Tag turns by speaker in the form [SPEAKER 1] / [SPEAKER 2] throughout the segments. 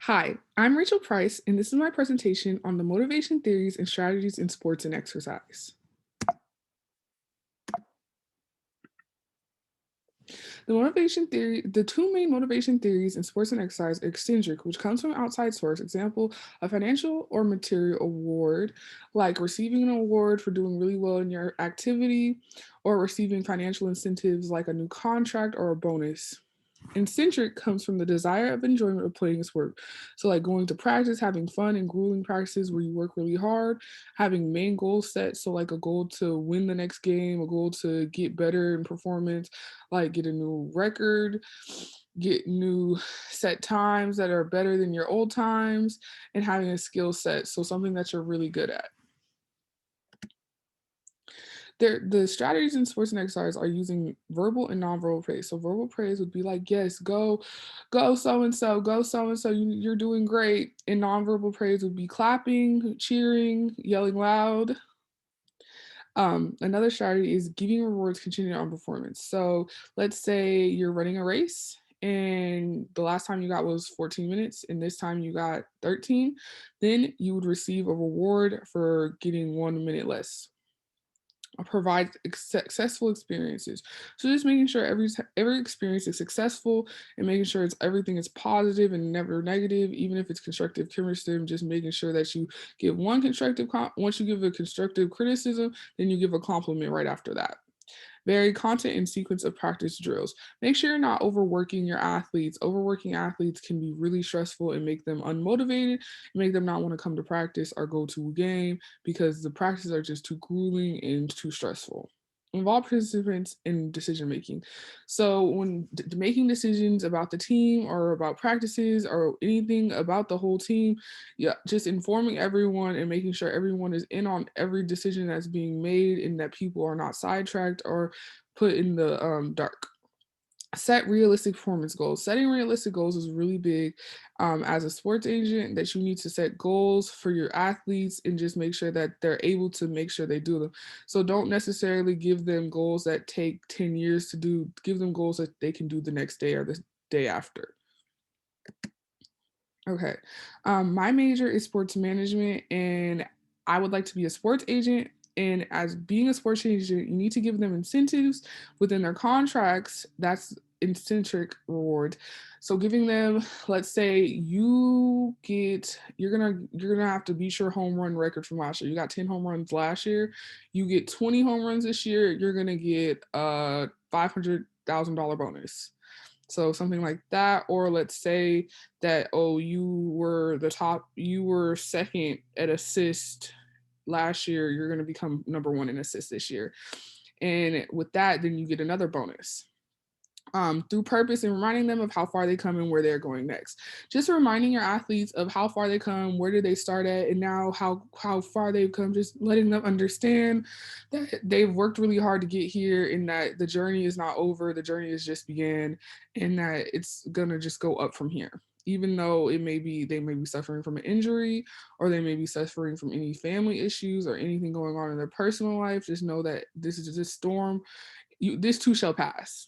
[SPEAKER 1] Hi, I'm Rachel Price, and this is my presentation on the motivation theories and strategies in sports and exercise. The two main motivation theories in sports and exercise are extrinsic, which comes from an outside source, example, a financial or material award, like receiving an award for doing really well in your activity, or receiving financial incentives like a new contract or a bonus. Eccentric comes from the desire of enjoyment of playing a sport. So, like going to practice, having fun and grueling practices where you work really hard, having main goals set. So, like a goal to win the next game, a goal to get better in performance, like get a new record, get new set times that are better than your old times, and having a skill set. So, something that you're really good at. The strategies in sports and exercise are using verbal and nonverbal praise. So verbal praise would be like, yes, go so and so, go so and so, you're doing great. And nonverbal praise would be clapping, cheering, yelling loud. Another strategy is giving rewards contingent on performance. So let's say you're running a race and the last time you got was 14 minutes and this time you got 13, then you would receive a reward for getting 1 minute less. Provide successful experiences. So just making sure every experience is successful and making sure everything is positive and never negative, even if it's constructive criticism. Just making sure that you give one once you give a constructive criticism, then you give a compliment right after that. Vary content and sequence of practice drills. Make sure you're not overworking your athletes. Overworking athletes can be really stressful and make them unmotivated, make them not want to come to practice or go to a game because the practices are just too grueling and too stressful. Involve participants in decision making. So when making decisions about the team or about practices or anything about the whole team, yeah, just informing everyone and making sure everyone is in on every decision that's being made and that people are not sidetracked or put in the dark. Set realistic performance goals. Setting realistic goals is really big as a sports agent, that you need to set goals for your athletes and just make sure that they're able to make sure they do them. So don't necessarily give them goals that take 10 years to do, give them goals that they can do the next day or the day after. Okay. My major is sports management, and I would like to be a sports agent. And as being a sports agent, you need to give them incentives within their contracts. That's eccentric reward. So giving them, let's say you're gonna have to beat your home run record from last year. You got 10 home runs last year. You get 20 home runs this year. You're gonna get a $500,000 bonus. So something like that, or let's say that, oh, you were second at assist last year, you're going to become number one in assist this year. And with that, then you get another bonus through purpose and reminding them of how far they come and where they're going next. Just reminding your athletes of how far they come, where did they start at, and now how far they've come. Just letting them understand that they've worked really hard to get here, and that the journey is not over. The journey has just began, and that it's gonna just go up from here. Even though they may be suffering from an injury, or they may be suffering from any family issues or anything going on in their personal life, just know that this is just a storm. This too shall pass.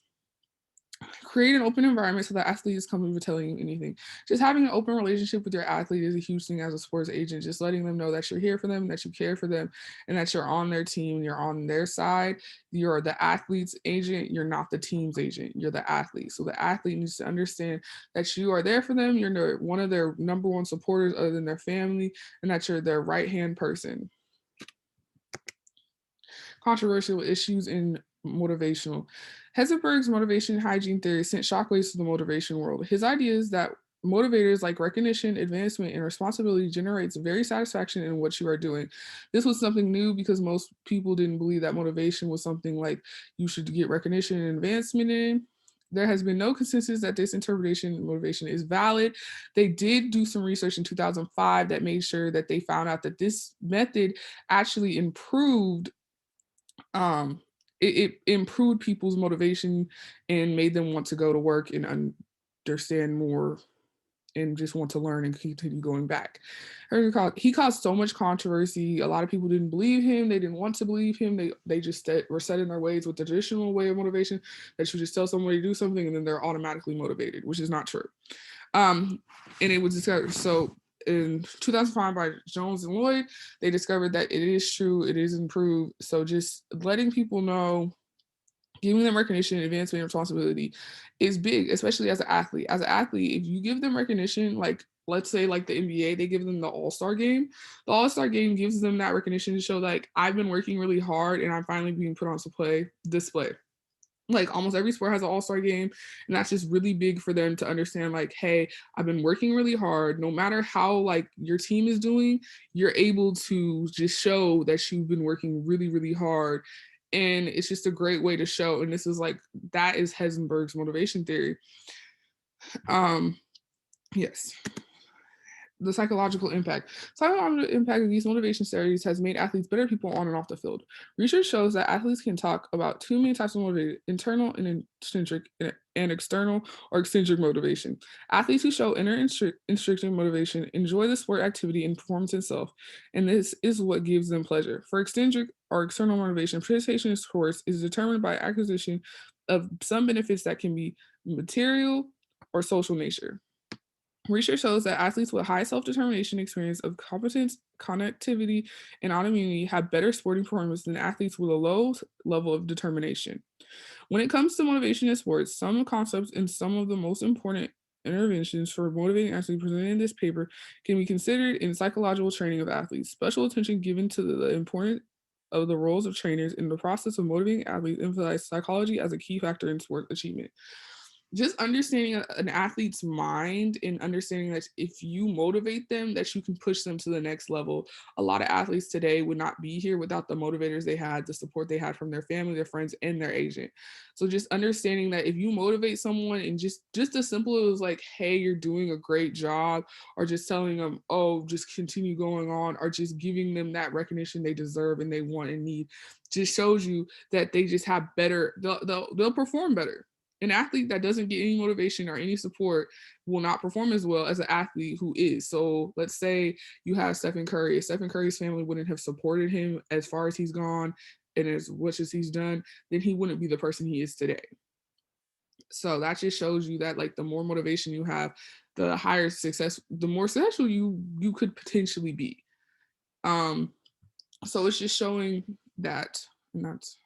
[SPEAKER 1] Create an open environment so that athlete is comfortable telling you anything. Just having an open relationship with your athlete is a huge thing as a sports agent. Just letting them know that you're here for them, that you care for them, and that you're on their team, you're on their side. You're the athlete's agent, you're not the team's agent, you're the athlete. So the athlete needs to understand that you are there for them, you're one of their number one supporters other than their family, and that you're their right hand person. Controversial issues in motivational. Hesenberg's motivation hygiene theory sent shockwaves to the motivation world. His idea is that motivators like recognition, advancement, and responsibility generates very satisfaction in what you are doing. This was something new because most people didn't believe that motivation was something like you should get recognition and advancement in. There has been no consensus that this interpretation of motivation is valid. They did do some research in 2005 that made sure that they found out that this method actually um it improved people's motivation and made them want to go to work and understand more and just want to learn and continue going back. He caused so much controversy. A lot of people didn't believe him. They didn't want to believe him. They just were set in their ways with the traditional way of motivation, that you just tell somebody to do something and then they're automatically motivated, which is not true. And it was discovered. So in 2005 by Jones and Lloyd, they discovered that it is true, it is improved. So just letting people know, giving them recognition, advancement, and responsibility is big, especially as an athlete. As an athlete, if you give them recognition, like let's say like the NBA, they give them the All-Star game. The All-Star game gives them that recognition to show like I've been working really hard and I'm finally being put on display. Like almost every sport has an all-star game, and that's just really big for them to understand like, hey, I've been working really hard. No matter how like your team is doing, you're able to just show that you've been working really, really hard. And it's just a great way to show. And this is like, that is Heisenberg's motivation theory. Yes. The psychological impact. Psychological impact of these motivation strategies has made athletes better people on and off the field. Research shows that athletes can talk about two main types of motivation: internal and intrinsic, and external or extrinsic motivation. Athletes who show inner intrinsic motivation enjoy the sport activity and performance itself, and this is what gives them pleasure. For extrinsic or external motivation, participation in sports is determined by acquisition of some benefits that can be material or social nature. Research shows that athletes with high self-determination, experience of competence, connectivity, and autoimmunity have better sporting performance than athletes with a low level of determination. When it comes to motivation in sports, some concepts and some of the most important interventions for motivating athletes presented in this paper can be considered in psychological training of athletes. Special attention given to the importance of the roles of trainers in the process of motivating athletes emphasize psychology as a key factor in sport achievement. Just understanding an athlete's mind and understanding that if you motivate them, that you can push them to the next level. A lot of athletes today would not be here without the motivators they had, the support they had from their family, their friends, and their agent. So just understanding that if you motivate someone and just as simple as like, hey, you're doing a great job, or just telling them, oh, just continue going on, or just giving them that recognition they deserve and they want and need, just shows you that they just have better, they'll perform better. An athlete that doesn't get any motivation or any support will not perform as well as an athlete who is. So let's say you have Stephen Curry. If Stephen Curry's family wouldn't have supported him as far as he's gone and as much as he's done, then he wouldn't be the person he is today. So that just shows you that like the more motivation you have, the higher success, the more successful you could potentially be. So it's just showing that, and that's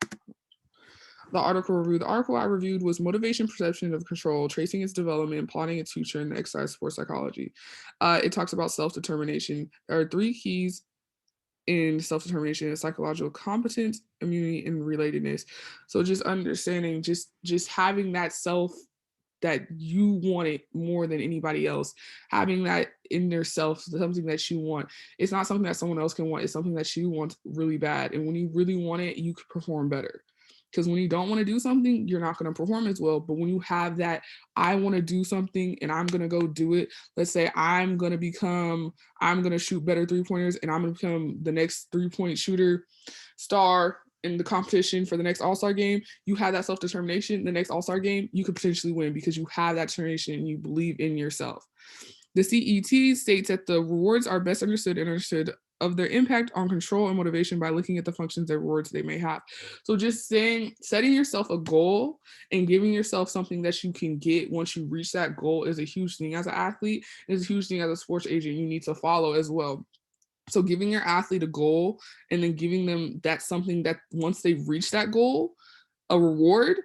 [SPEAKER 1] the article review. The article I reviewed was Motivation, Perception of Control, Tracing Its Development, Plotting Its Future in Exercise Sports Psychology. It talks about self-determination. There are three keys in self-determination: psychological competence, immunity, and relatedness. So just understanding, just having that self, that you want it more than anybody else, having that in yourself, something that you want. It's not something that someone else can want. It's something that you want really bad. And when you really want it, you can perform better. Because when you don't want to do something, you're not going to perform as well. But when you have that, I want to do something and I'm going to go do it. Let's say I'm going to shoot better 3-pointers and I'm going to become the next 3-point shooter star in the competition for the next All-Star game. You have that self-determination. The next All-Star game, you could potentially win because you have that determination and you believe in yourself. The CET states that the rewards are best understood of their impact on control and motivation by looking at the functions that rewards they may have. So just setting yourself a goal and giving yourself something that you can get once you reach that goal is a huge thing as an athlete. It's a huge thing as a sports agent you need to follow as well. So giving your athlete a goal and then giving them that something that once they reach that goal, a reward,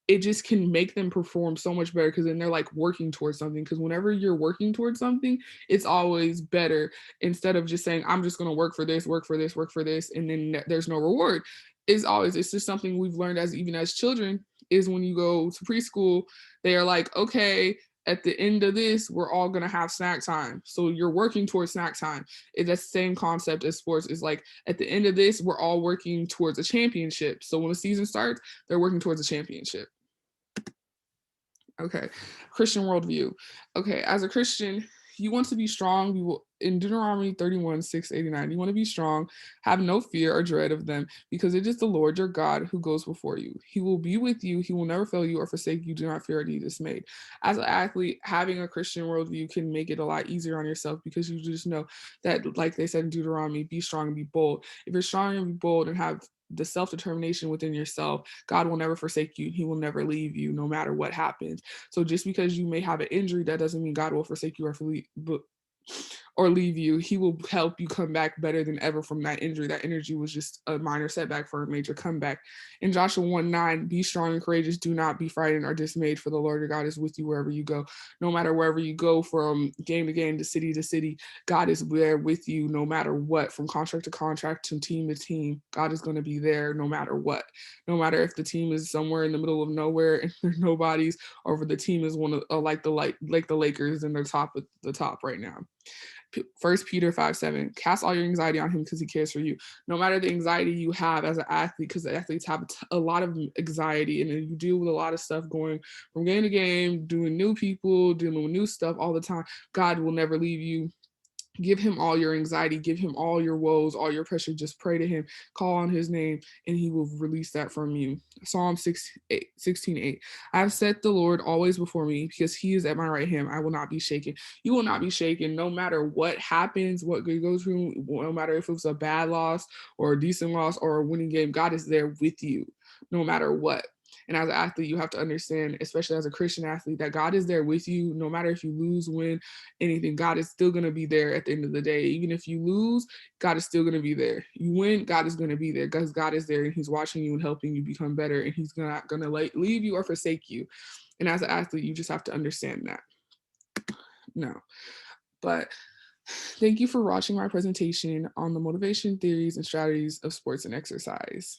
[SPEAKER 1] it just can make them perform so much better because then they're like working towards something. Because whenever you're working towards something, it's always better instead of just saying, I'm just going to work for this, and then there's no reward. It's just something we've learned even as children, is when you go to preschool, they are like, okay, at the end of this, we're all going to have snack time. So you're working towards snack time. It's the same concept as sports. Is like at the end of this, we're all working towards a championship. So when the season starts, they're working towards a championship. Okay. Christian worldview. Okay. As a Christian, you want to be strong, you will in Deuteronomy 31:6-89, you want to be strong, have no fear or dread of them, because it is the Lord your God who goes before you. He will be with you, he will never fail you or forsake you. Do not fear or be dismayed. As an athlete, having a Christian worldview can make it a lot easier on yourself because you just know that, like they said in Deuteronomy, be strong and be bold. If you're strong and be bold and have the self-determination within yourself, God will never forsake you. He will never leave you no matter what happens. So just because you may have an injury, that doesn't mean God will forsake you or leave you. He will help you come back better than ever from that injury. That injury was just a minor setback for a major comeback. In Joshua 1:9, be strong and courageous. Do not be frightened or dismayed, for the Lord your God is with you wherever you go. No matter wherever you go, from game to game, to city, God is there with you no matter what, from contract to contract, to team. God is going to be there no matter what. No matter if the team is somewhere in the middle of nowhere and there's nobody's, or if the team is one of like the Lakers and they're top at the top right now. First Peter 5:7, cast all your anxiety on him because he cares for you. No matter the anxiety you have as an athlete, because the athletes have a lot of anxiety and you deal with a lot of stuff going from game to game, doing new people, dealing with new stuff all the time. God will never leave you. Give him all your anxiety, give him all your woes, all your pressure. Just pray to him, call on his name, and he will release that from you. Psalm 16:8. I have set the Lord always before me because he is at my right hand. I will not be shaken. You will not be shaken no matter what happens, what you go through, no matter if it was a bad loss or a decent loss or a winning game. God is there with you no matter what. And as an athlete, you have to understand, especially as a Christian athlete, that God is there with you no matter if you lose, win, anything. God is still going to be there at the end of the day. Even if you lose, God is still going to be there. You win, God is going to be there because God is there and he's watching you and helping you become better, and he's not going to leave you or forsake you. And as an athlete, you just have to understand that. No. But thank you for watching my presentation on the motivation theories and strategies of sports and exercise.